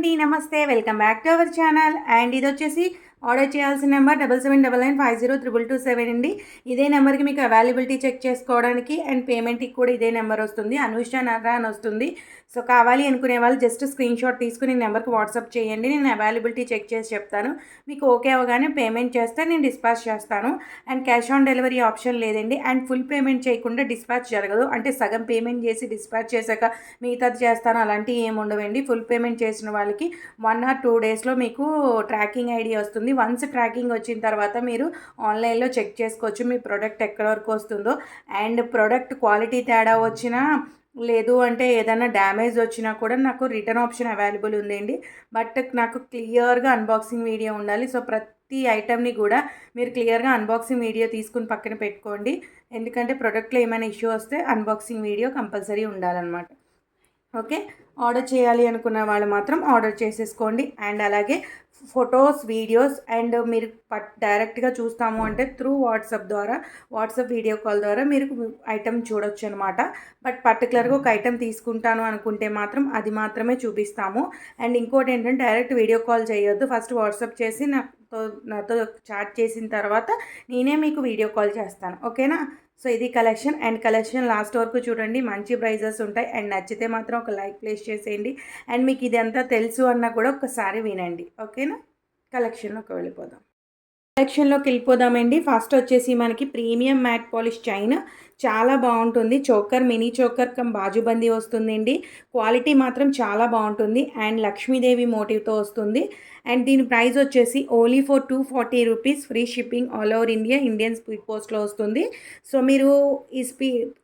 అండి, నమస్తే. Welcome back to our channel. And ఇది వచ్చేసి ఆర్డర్ చేయాల్సిన నెంబర్ 7799502227 అండి. ఇదే నెంబర్కి మీకు అవైలబిలిటీ చెక్ చేసుకోవడానికి అండ్ పేమెంట్కి కూడా ఇదే నెంబర్ వస్తుంది. అనుష నర్రా అని వస్తుంది. సో కావాలి అనుకునే వాళ్ళు జస్ట్ స్క్రీన్ షాట్ తీసుకుని నెంబర్కి వాట్సాప్ చేయండి. నేను అవైలబిలిటీ చెక్ చేసి చెప్తాను. మీకు ఓకే అవగానే పేమెంట్ చేస్తే నేను డిస్పాచ్ చేస్తాను. And cash on delivery option లేదండి. అండ్ ఫుల్ పేమెంట్ చేయకుండా డిస్పాచ్ జరగదు. అంటే సగం పేమెంట్ చేసి డిస్పాచ్ చేశాక మిగతాది చేస్తాను అలాంటివి ఏమి ఉండవండి. ఫుల్ పేమెంట్ చేసిన వాళ్ళకి 1 or 2 డేస్లో మీకు ట్రాకింగ్ ఐడి వస్తుంది. వన్స్ ట్రాకింగ్ వచ్చిన తర్వాత మీరు ఆన్లైన్లో చెక్ చేసుకోవచ్చు మీ ప్రోడక్ట్ ఎక్కడి వరకు వస్తుందో. అండ్ ప్రోడక్ట్ క్వాలిటీ తేడా వచ్చినా లేదు అంటే ఏదైనా డ్యామేజ్ వచ్చినా కూడా నాకు రిటర్న్ ఆప్షన్ అవైలబుల్ ఉందండి. బట్ నాకు క్లియర్గా అన్బాక్సింగ్ వీడియో ఉండాలి. సో ప్రతి ఐటమ్ని కూడా మీరు క్లియర్గా అన్బాక్సింగ్ వీడియో తీసుకుని పక్కన పెట్టుకోండి. ఎందుకంటే ప్రోడక్ట్లో ఏమైనా ఇష్యూ వస్తే అన్బాక్సింగ్ వీడియో కంపల్సరీ ఉండాలన్నమాట. ఓకే, ఆర్డర్ చేయాలి అనుకున్న వాళ్ళు మాత్రం ఆర్డర్ చేసేసుకోండి. అండ్ అలాగే ఫొటోస్, వీడియోస్ అండ్ మీరు డైరెక్ట్గా చూస్తాము అంటే త్రూ వాట్సాప్ వీడియో కాల్ ద్వారా మీరు ఐటమ్ చూడొచ్చు అనమాట. బట్ పర్టికులర్గా ఒక ఐటమ్ తీసుకుంటాను అనుకుంటే మాత్రం అది మాత్రమే చూపిస్తాము. అండ్ ఇంకోటి ఏంటంటే డైరెక్ట్ వీడియో కాల్ చేయొద్దు. ఫస్ట్ వాట్సాప్ చేసి నాతో చాట్ చేసిన తర్వాత నేనే మీకు వీడియో కాల్ చేస్తాను. ఓకేనా? సో ఇది కలెక్షన్. అండ్ కలెక్షన్ లాస్ట్ వరకు చూడండి, మంచి ప్రైజెస్ ఉంటాయి. అండ్ నచ్చితే మాత్రం ఒక లైక్ ప్లేస్ చేసేయండి. అండ్ మీకు ఇదంతా తెలుసు అన్నా కూడా ఒకసారి వినండి. ఓకేనా? కలెక్షన్లోకి వెళ్ళిపోదామండి. ఫస్ట్ వచ్చేసి మనకి ప్రీమియం మ్యాట్ పాలిష్ చైన్ చాలా బాగుంటుంది. చోకర్, మినీ చోకర్ కమ్ బాజుబందీ వస్తుందండి. క్వాలిటీ మాత్రం చాలా బాగుంటుంది. అండ్ లక్ష్మీదేవి మోటివ్తో వస్తుంది. అండ్ దీని ప్రైస్ వచ్చేసి only for 240 rupees. Free shipping all over India. Indian speed పోస్ట్లో వస్తుంది. సో మీరు ఈ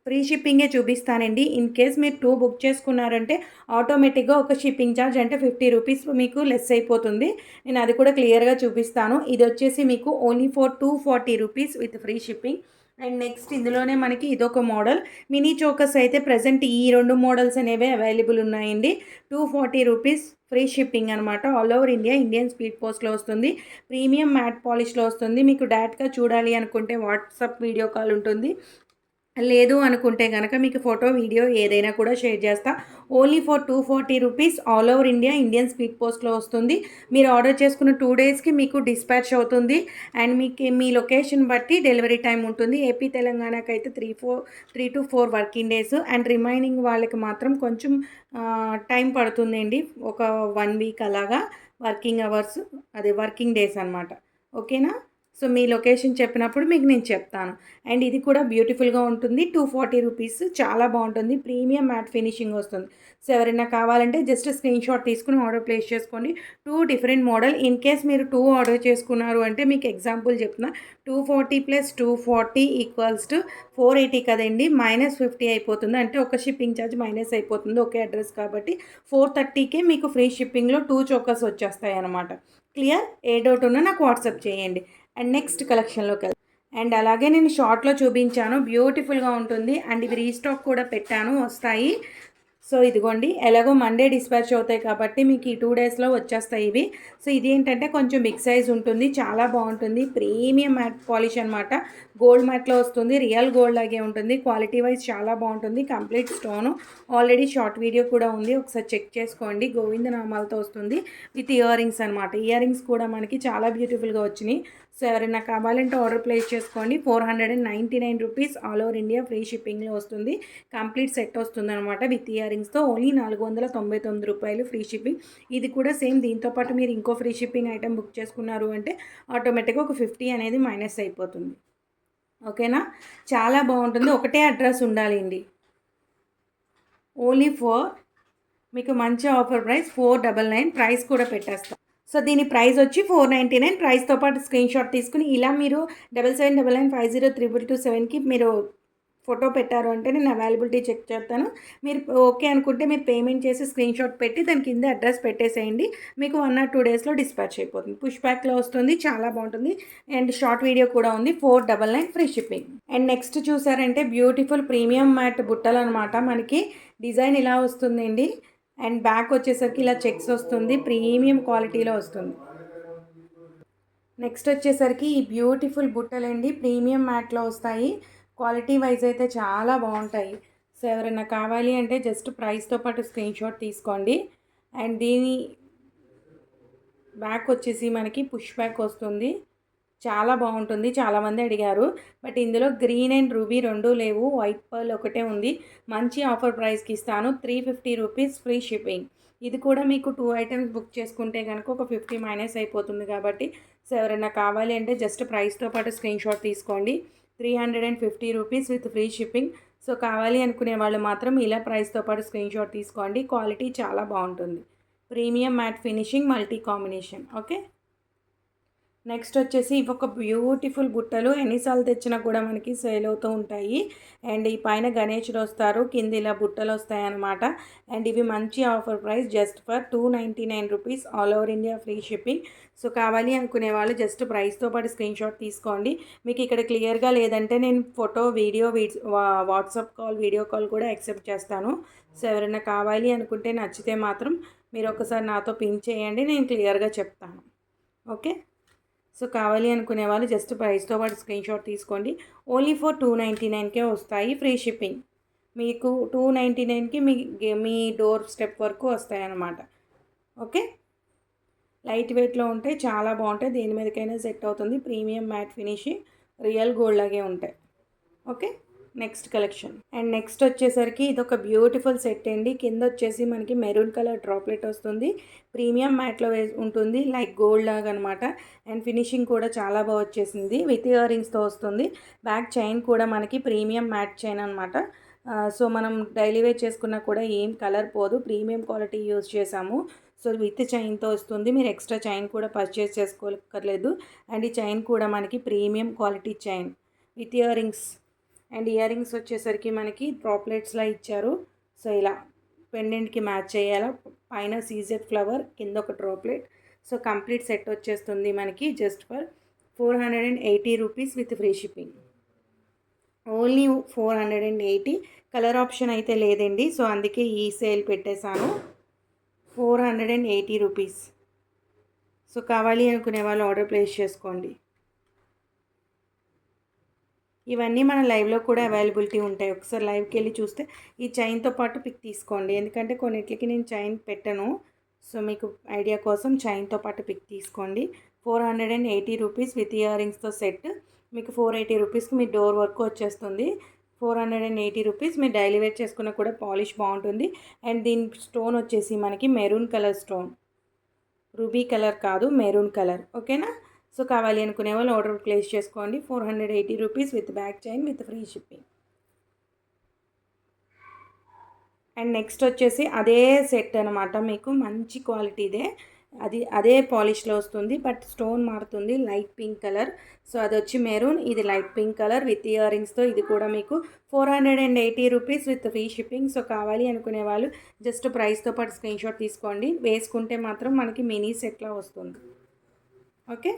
ఫ్రీ షిప్పింగే చూపిస్తానండి. ఇన్ కేస్ మీరు 2 బుక్ చేసుకున్నారంటే ఆటోమేటిక్గా ఒక షిప్పింగ్ ఛార్జ్ అంటే 50 రూపీస్ మీకు లెస్ అయిపోతుంది. నేను అది కూడా క్లియర్గా చూపిస్తాను. ఇది వచ్చేసి మీకు only for 240 rupees with free shipping. And next ఇందులోనే మనకి ఇదొక మోడల్ మినీ చోకర్స్ అయితే ప్రజెంట్ ఈ 2 మోడల్స్ అనేవి అవైలబుల్ ఉన్నాయండి. 240 రూపీస్ ఫ్రీ షిప్పింగ్ అనమాట. All over India. Indian speed పోస్ట్లో వస్తుంది. ప్రీమియం మ్యాట్ పాలిష్లో వస్తుంది. మీకు డైరెక్ట్గా చూడాలి అనుకుంటే వాట్సాప్ వీడియో కాల్ ఉంటుంది. లేదు అనుకుంటే కనుక మీకు ఫోటో, వీడియో ఏదైనా కూడా షేర్ చేస్తా. Only for 240 rupees all over India. Indian speed పోస్ట్లో వస్తుంది. మీరు ఆర్డర్ చేసుకున్న 2 డేస్కి మీకు డిస్పాచ్ అవుతుంది. అండ్ మీకు మీ లొకేషన్ బట్టి డెలివరీ టైం ఉంటుంది. ఏపీ తెలంగాణకి అయితే 3 to 4 working days. And remaining వాళ్ళకి మాత్రం కొంచెం టైం పడుతుందండి. ఒక 1 వీక్ అలాగా వర్కింగ్ అవర్స్, అదే వర్కింగ్ డేస్ అనమాట. ఓకేనా? సో మీ లొకేషన్ చెప్పినప్పుడు మీకు నేను చెప్తాను. అండ్ ఇది కూడా బ్యూటిఫుల్గా ఉంటుంది. 240 రూపీస్ చాలా బాగుంటుంది. ప్రీమియం మ్యాట్ ఫినిషింగ్ వస్తుంది. సో ఎవరైనా కావాలంటే జస్ట్ స్క్రీన్ షాట్ తీసుకుని ఆర్డర్ ప్లేస్ చేసుకోండి. 2 డిఫరెంట్ మోడల్. ఇన్ కేస్ మీరు 2 ఆర్డర్ చేసుకున్నారు అంటే మీకు ఎగ్జాంపుల్ చెప్తున్నా. 240 + 240 = 480 కదండి. -50 అయిపోతుంది. అంటే ఒక షిప్పింగ్ ఛార్జ్ మైనస్ అయిపోతుంది ఒకే అడ్రస్ కాబట్టి. 430కే మీకు ఫ్రీ షిప్పింగ్లో 2 చోకర్స్ వచ్చేస్తాయి అన్నమాట. క్లియర్? ఏ డౌట్ ఉన్నా నాకు వాట్సాప్ చేయండి. అండ్ నెక్స్ట్ కలెక్షన్లోకి వెళ్తాను. అండ్ అలాగే నేను షార్ట్లో చూపించాను, బ్యూటిఫుల్గా ఉంటుంది. అండ్ ఇవి రీస్టాక్ కూడా పెట్టాను, వస్తాయి. సో ఇదిగోండి, ఎలాగో మండే డిస్పాచ్ అవుతాయి కాబట్టి మీకు ఈ 2 డేస్లో వచ్చేస్తాయి ఇవి. సో ఇది ఏంటంటే కొంచెం బిగ్ సైజ్ ఉంటుంది, చాలా బాగుంటుంది. ప్రీమియం మ్యాట్ పాలిష్ అనమాట. గోల్డ్ మ్యాట్లో వస్తుంది. రియల్ గోల్డ్ లాగే ఉంటుంది. క్వాలిటీ వైజ్ చాలా బాగుంటుంది. Complete stone. Already short video కూడా ఉంది, ఒకసారి చెక్ చేసుకోండి. గోవిందనామాలతో వస్తుంది విత్ ఇయర్ రింగ్స్ అనమాట. ఇయర్ రింగ్స్ కూడా మనకి చాలా బ్యూటిఫుల్గా వచ్చినాయి. సో ఎవరైనా కావాలంటే ఆర్డర్ ప్లేస్ చేసుకోండి. 499 rupees all over India. Free షిప్పింగ్లో వస్తుంది. కంప్లీట్ సెట్ వస్తుంది అనమాట విత్ ఇయర్ రింగ్స్తో. ఓన్లీ 499 రూపాయలు ఫ్రీ షిప్పింగ్. ఇది కూడా సేమ్. దీంతోపాటు మీరు ఇంకో ఫ్రీ షిప్పింగ్ ఐటెం బుక్ చేసుకున్నారు అంటే ఆటోమేటిక్గా ఒక 50 అనేది మైనస్ అయిపోతుంది. ఓకేనా? చాలా బాగుంటుంది. ఒకటే అడ్రస్ ఉండాలండి. ఓన్లీ ఫర్ మీకు మంచి ఆఫర్ ప్రైస్ 499. ప్రైస్ కూడా పెట్టేస్తాం. సో దీని ప్రైస్ వచ్చి 499. ప్రైస్తో పాటు స్క్రీన్ షాట్ తీసుకుని ఇలా మీరు 7799502227కి మీరు ఫోటో పెట్టారు అంటే నేను అవైలబిలిటీ చెక్ చేస్తాను. మీరు ఓకే అనుకుంటే మీరు పేమెంట్ చేసి స్క్రీన్ షాట్ పెట్టి దాని కింద అడ్రస్ పెట్టేసేయండి. మీకు 1 or 2 డేస్లో డిస్పాచ్ అయిపోతుంది. పుష్ బ్యాక్లో వస్తుంది, చాలా బాగుంటుంది. అండ్ షార్ట్ వీడియో కూడా ఉంది. 499 ఫ్రీ షిప్పింగ్. అండ్ నెక్స్ట్ చూసారంటే బ్యూటిఫుల్ ప్రీమియం మ్యాట్ బుట్టలు అనమాట. మనకి డిజైన్ ఇలా వస్తుందండి. అండ్ బ్యాక్ వచ్చేసరికి ఇలా చెక్స్ వస్తుంది. ప్రీమియం క్వాలిటీలో వస్తుంది. నెక్స్ట్ వచ్చేసరికి ఈ బ్యూటిఫుల్ బుట్టలండి. ప్రీమియం మ్యాట్లో వస్తాయి. క్వాలిటీ వైజ్ అయితే చాలా బాగుంటాయి. సో ఎవరైనా కావాలి అంటే జస్ట్ ప్రైస్తో పాటు స్క్రీన్ షాట్ తీసుకోండి. అండ్ దీని బ్యాక్ వచ్చేసి మనకి పుష్ బ్యాక్ వస్తుంది. చాలా బాగుంటుంది, చాలామంది అడిగారు. బట్ ఇందులో గ్రీన్ అండ్ రూబీ రెండు లేవు, వైట్ పర్ల్ ఒకటే ఉంది. మంచి ఆఫర్ ప్రైస్కి ఇస్తాను. 350 రూపీస్ ఫ్రీ షిప్పింగ్. ఇది కూడా మీకు 2 ఐటమ్స్ బుక్ చేసుకుంటే కనుక ఒక 50 మైనస్ అయిపోతుంది కాబట్టి, సో ఎవరైనా కావాలి అంటే జస్ట్ ప్రైస్తో పాటు స్క్రీన్ షాట్ తీసుకోండి. 350 rupees with free shipping. So కావాలి అనుకునే వాళ్ళు మాత్రం ఇలా ప్రైస్తో పాటు స్క్రీన్ షాట్ తీసుకోండి. క్వాలిటీ చాలా బాగుంటుంది. Premium matte finishing multi combination. Okay, next వచ్చేసి ఇవి ఒక బ్యూటిఫుల్ బుట్టలు. ఎన్నిసార్లు తెచ్చినా కూడా మనకి సేల్ అవుతూ ఉంటాయి. అండ్ ఈ పైన గణేశుడు వస్తారు, కింద ఇలా బుట్టలు వస్తాయి అన్నమాట. అండ్ ఇవి మంచి offer price, just for 299 rupees, all over India free shipping. So కావాలి అనుకునే వాళ్ళు జస్ట్ ప్రైస్తో పాటు స్క్రీన్ షాట్ తీసుకోండి. మీకు ఇక్కడ క్లియర్గా లేదంటే నేను photo, video, WhatsApp call, video call కూడా యాక్సెప్ట్ చేస్తాను. సో ఎవరైనా కావాలి అనుకుంటే నచ్చితే మాత్రం మీరు ఒకసారి నాతో పింక్ చేయండి, నేను క్లియర్గా చెప్తాను. ఓకే, సో కావాలి అనుకునే వాళ్ళు జస్ట్ ప్రైస్తో పాటు స్క్రీన్ షాట్ తీసుకోండి. ఓన్లీ ఫర్ 299కే వస్తాయి, ఫ్రీ షిప్పింగ్. మీకు 299కి మీ డోర్ స్టెప్ వరకు వస్తాయి అన్నమాట. ఓకే, లైట్ వెయిట్లో ఉంటాయి, చాలా బాగుంటాయి, దేని మీదకైనా సెట్ అవుతుంది. Premium matte finishing, real gold లాగే ఉంటాయి. Okay, next collection. And next వచ్చేసరికి ఇదొక బ్యూటిఫుల్ సెట్ అండి. కింద వచ్చేసి మనకి మెరూన్ కలర్ డ్రాప్లెట్ వస్తుంది. ప్రీమియం మ్యాట్లో ఉంటుంది, లైక్ గోల్డ్ లాగా అనమాట. అండ్ ఫినిషింగ్ కూడా చాలా బాగా వచ్చేసింది, విత్ ఇయర్ రింగ్స్తో వస్తుంది. బ్యాక్ చైన్ కూడా మనకి ప్రీమియం మ్యాట్ చైన్ అనమాట. సో మనం డైలీ వేర్ చేసుకున్నా కూడా ఏం కలర్ పోదు, ప్రీమియం క్వాలిటీ యూజ్ చేసాము. సో విత్ చైన్తో వస్తుంది, మీరు ఎక్స్ట్రా చైన్ కూడా పర్చేస్ చేసుకోకర్లేదు. అండ్ ఈ చైన్ కూడా మనకి premium quality chain with ear rings. And ear rings వచ్చేసరికి మనకి డ్రాప్లెట్స్లా ఇచ్చారు. సో ఇలా పెండెంట్కి మ్యాచ్ చేయాలా, పైన సీజెడ్ ఫ్లవర్, కింద ఒక డ్రాప్లెట్. సో కంప్లీట్ సెట్ వచ్చేస్తుంది మనకి just for 480 rupees with free shipping. Only 480. Colour option అయితే లేదండి, సో అందుకే ఈ సేల్ పెట్టేశాను. 480 రూపీస్. సో కావాలి అనుకునే వాళ్ళు ఆర్డర్ ప్లేస్ చేసుకోండి. ఇవన్నీ మన లైవ్లో కూడా అవైలబిలిటీ ఉంటాయి. ఒకసారి లైవ్కి వెళ్ళి చూస్తే ఈ చైన్తో పాటు పిక్ తీసుకోండి, ఎందుకంటే కొన్నిటికి నేను చైన్ పెట్టను. సో మీకు ఐడియా కోసం చైన్తో పాటు పిక్ తీసుకోండి. 480 రూపీస్ విత్ ఇయర్ రింగ్స్తో సెట్. మీకు 480 రూపీస్కి మీ డోర్ వర్క్ వచ్చేస్తుంది. 480 రూపీస్. మీరు డైలీ వేర్ చేసుకున్న కూడా పాలిష్ బాగుంటుంది. అండ్ దీని స్టోన్ వచ్చేసి మనకి maroon colour stone, ruby colour కాదు, మెరూన్ కలర్. ఓకేనా, సో కావాలి అనుకునే వాళ్ళు ఆర్డర్ ప్లేస్ చేసుకోండి. 480 rupees with back chain with free shipping. And next వచ్చేసి అదే సెట్ అనమాట, మీకు మంచి క్వాలిటీదే. అదే పాలిష్లో వస్తుంది, బట్ స్టోన్ మారుతుంది, లైట్ పింక్ కలర్. సో అది వచ్చి మెరూన్, ఇది light pink colour with ear రింగ్స్తో. ఇది కూడా మీకు 480 rupees with free shipping. So కావాలి అనుకునే వాళ్ళు జస్ట్ ప్రైస్తో పాటు స్క్రీన్ షాట్ తీసుకోండి. వేసుకుంటే మాత్రం మనకి మినీ సెట్లా వస్తుంది. Okay,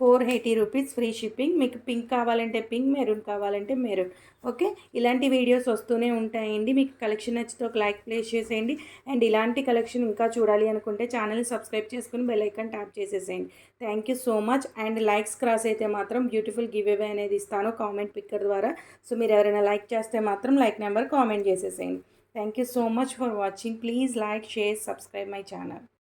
480 rupees free shipping. మీకు పింక్ కావాలంటే పింక్, మెరూన్ కావాలంటే మెరూన్. ఓకే, ఇలాంటి వీడియోస్ వస్తూనే ఉంటాయండి. మీకు కలెక్షన్ నచ్చితే ఒక లైక్ ప్లేస్ చేసేయండి. అండ్ ఇలాంటి కలెక్షన్ ఇంకా చూడాలి అనుకుంటే ఛానల్ని సబ్స్క్రైబ్ చేసుకుని బెల్ ఐకాన్ ట్యాప్ చేసేసేయండి. Thank you so much. And likes cross అయితే మాత్రం బ్యూటిఫుల్ గివ్ అవే అనేది ఇస్తాను కామెంట్ పిక్కర్ ద్వారా. సో మీరు ఎవరైనా లైక్ చేస్తే మాత్రం లైక్ నెంబర్ కామెంట్ చేసేసేయండి. Thank you so much for watching. Please like, share, subscribe my channel.